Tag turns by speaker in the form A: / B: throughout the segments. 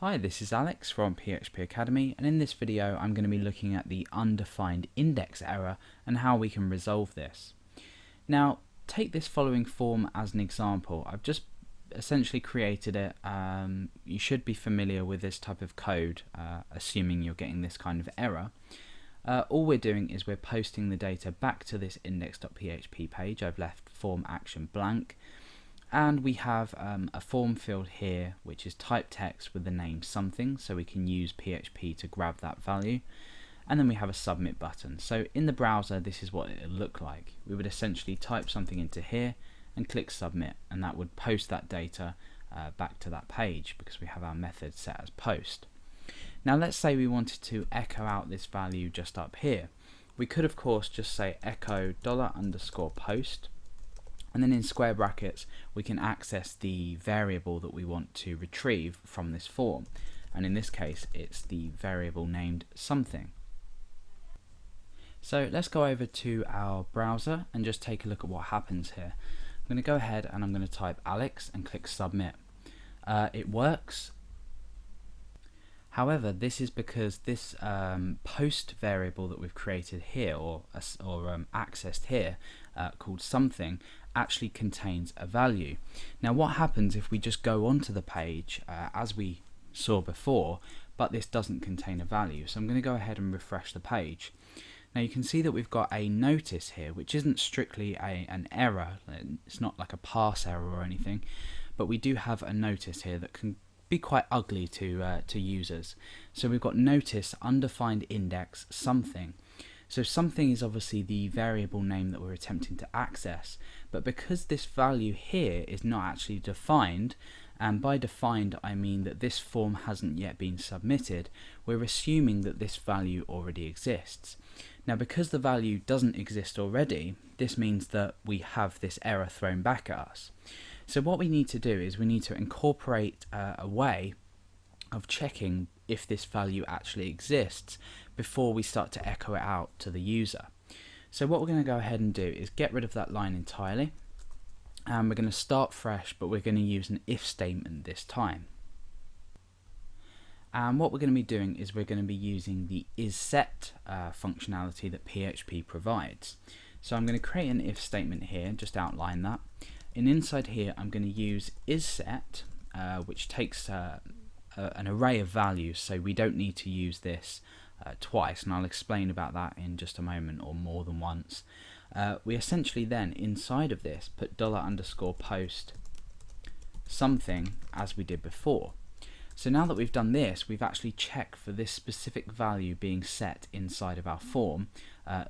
A: Hi, this is Alex from PHP Academy, and in this video I'm going to be looking at the undefined index error and how we can resolve this. Now, take this following form as an example. I've just essentially created it. You should be familiar with this type of code, assuming you're getting this kind of error. All we're doing is we're posting the data back to this index.php page. I've left form action blank. And we have a form field here which is type text with the name something, so we can use PHP to grab that value. And then we have a submit button. So in the browser this is what it would look like. We would essentially type something into here and click submit, and that would post that data back to that page because we have our method set as post. Now let's say we wanted to echo out this value just up here. We could of course just say echo $_post. And then in square brackets we can access the variable that we want to retrieve from this form, and in this case it's the variable named something. So let's go over to our browser and just take a look at what happens here. I'm going to go ahead and I'm going to type Alex and click submit. It works. However, this is because this post variable that we've created here, or accessed here, called something, actually contains a value. Now what happens if we just go onto the page as we saw before, but this doesn't contain a value? So I'm going to go ahead and refresh the page. Now you can see that we've got a notice here, which isn't strictly an error. It's not like a parse error or anything, but we do have a notice here that can be quite ugly to users. So we've got notice undefined index something. So something is obviously the variable name that we're attempting to access, but because this value here is not actually defined, and by defined I mean that this form hasn't yet been submitted, we're assuming that this value already exists. Now because the value doesn't exist already, this means that we have this error thrown back at us. So what we need to do is we need to incorporate a way of checking if this value actually exists before we start to echo it out to the user. So what we're going to go ahead and do is get rid of that line entirely, and we're going to start fresh, but we're going to use an if statement this time. And what we're going to be doing is we're going to be using the isSet functionality that PHP provides. So I'm going to create an if statement here, just outline that, and inside here I'm going to use isSet, which takes an array of values, so we don't need to use this twice, and I'll explain about that in just a moment, or more than once. We essentially then inside of this put $_post something as we did before. So now that we've done this, we've actually checked for this specific value being set inside of our form,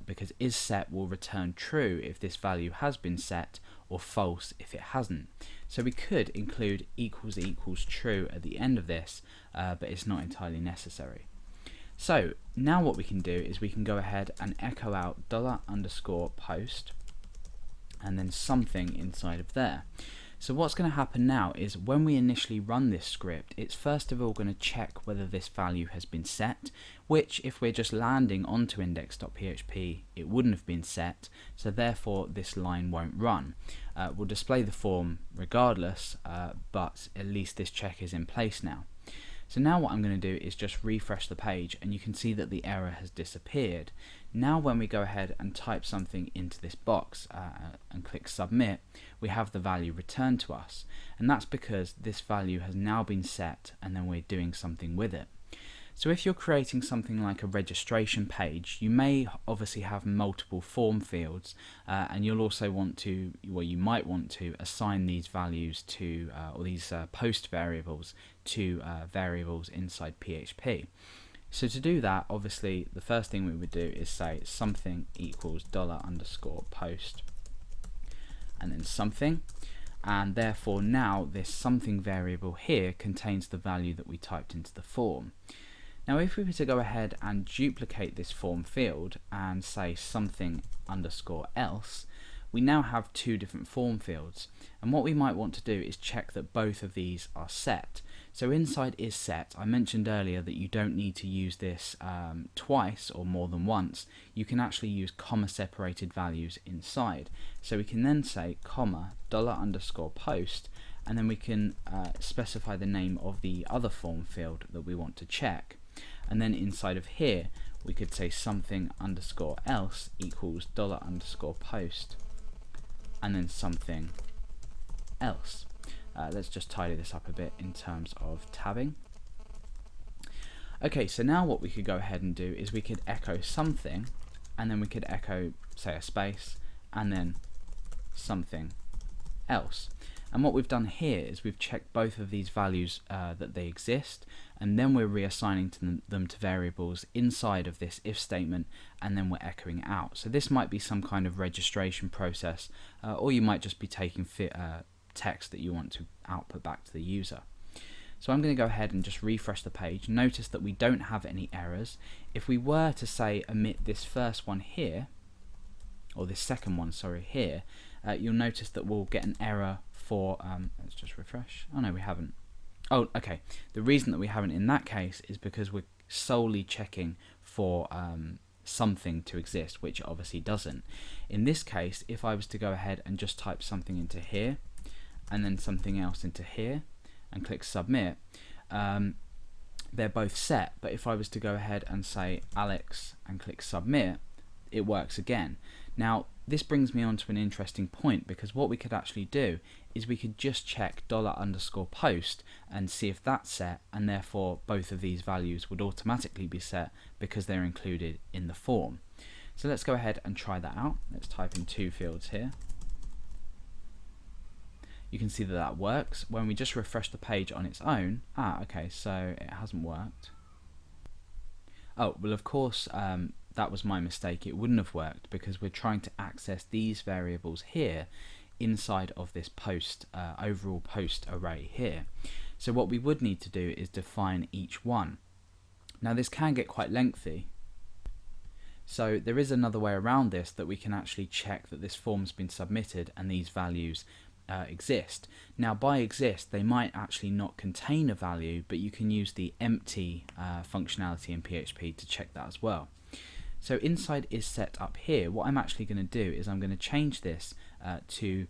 A: because isSet will return true if this value has been set, or false if it hasn't. So we could include equals equals true at the end of this, but it's not entirely necessary. So now what we can do is we can go ahead and echo out $_post and then something inside of there. So what's going to happen now is when we initially run this script, it's first of all going to check whether this value has been set, which if we're just landing onto index.php it wouldn't have been set, so therefore this line won't run. We'll display the form regardless, but at least this check is in place now. So now what I'm going to do is just refresh the page, and you can see that the error has disappeared. Now when we go ahead and type something into this box and click submit, we have the value returned to us, and that's because this value has now been set and then we're doing something with it. So if you're creating something like a registration page, you may obviously have multiple form fields, and you'll also want to, well, you might want to assign these values to, or these post variables to variables inside PHP. So to do that, obviously the first thing we would do is say something equals $_post and then something, and therefore now this something variable here contains the value that we typed into the form. Now if we were to go ahead and duplicate this form field and say something_else, we now have two different form fields, and what we might want to do is check that both of these are set. So inside isSet, I mentioned earlier that you don't need to use this twice or more than once. You can actually use comma separated values inside. So we can then say comma $_post and then we can specify the name of the other form field that we want to check, and then inside of here we could say something underscore else equals dollar underscore post and then something else. Let's just tidy this up a bit in terms of tabbing. Okay, so now what we could go ahead and do is we could echo something, and then we could echo, say, a space, and then something else. And what we've done here is we've checked both of these values that they exist, and then we're reassigning them to variables inside of this if statement, and then we're echoing out. So this might be some kind of registration process, or you might just be taking text that you want to output back to the user. So I'm going to go ahead and just refresh the page. Notice that we don't have any errors. If we were to say omit this first one here, or this second one, sorry, here, you'll notice that we'll get an error for, let's just refresh. Oh no, we haven't. Oh, okay. The reason that we haven't in that case is because we're solely checking for something to exist, which obviously doesn't. In this case, if I was to go ahead and just type something into here, and then something else into here, and click submit, they're both set, but if I was to go ahead and say Alex and click submit, it works again. Now this brings me on to an interesting point, because what we could actually do is we could just check dollar underscore post and see if that's set, and therefore both of these values would automatically be set because they're included in the form. So let's go ahead and try that out. Let's type in two fields here. You can see that that works. When we just refresh the page on its own, okay, so it hasn't worked. Oh, well of course that was my mistake. It wouldn't have worked because we're trying to access these variables here inside of this post, overall post array here. So what we would need to do is define each one. Now this can get quite lengthy, so there is another way around this, that we can actually check that this form's been submitted and these values exist. Now by exist they might actually not contain a value, but you can use the empty functionality in PHP to check that as well. So inside is set up here, what I'm actually going to do is I'm going to change this to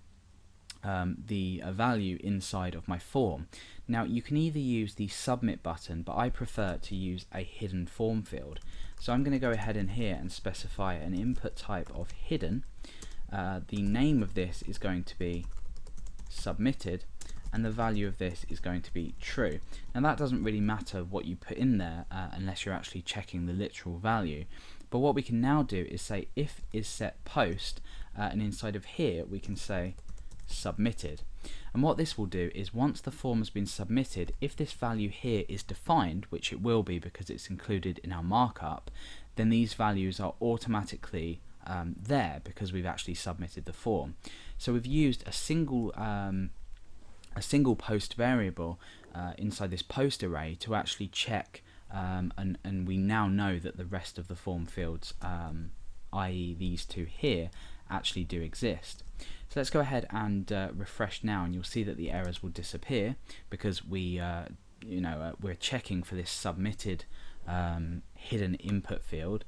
A: the value inside of my form. Now you can either use the submit button, but I prefer to use a hidden form field. So I'm going to go ahead in here and specify an input type of hidden. The name of this is going to be submitted, and the value of this is going to be true. Now that doesn't really matter what you put in there unless you're actually checking the literal value, but what we can now do is say if is set post, and inside of here we can say submitted. And what this will do is once the form has been submitted, if this value here is defined, which it will be because it's included in our markup, then these values are automatically there because we've actually submitted the form. So we've used a single post variable inside this post array to actually check, and we now know that the rest of the form fields, i.e. these two here, actually do exist. So let's go ahead and refresh now, and you'll see that the errors will disappear because we're checking for this submitted hidden input field,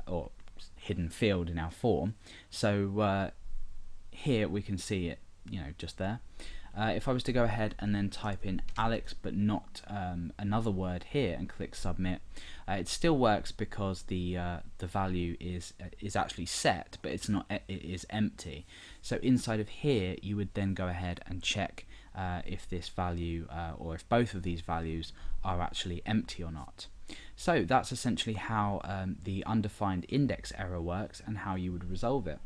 A: or hidden field in our form. So here we can see it, just there. If I was to go ahead and then type in Alex but not another word here and click submit, it still works because the value is actually set, but it's not. It is empty. So inside of here you would then go ahead and check if this value or if both of these values are actually empty or not. So that's essentially how the undefined index error works and how you would resolve it.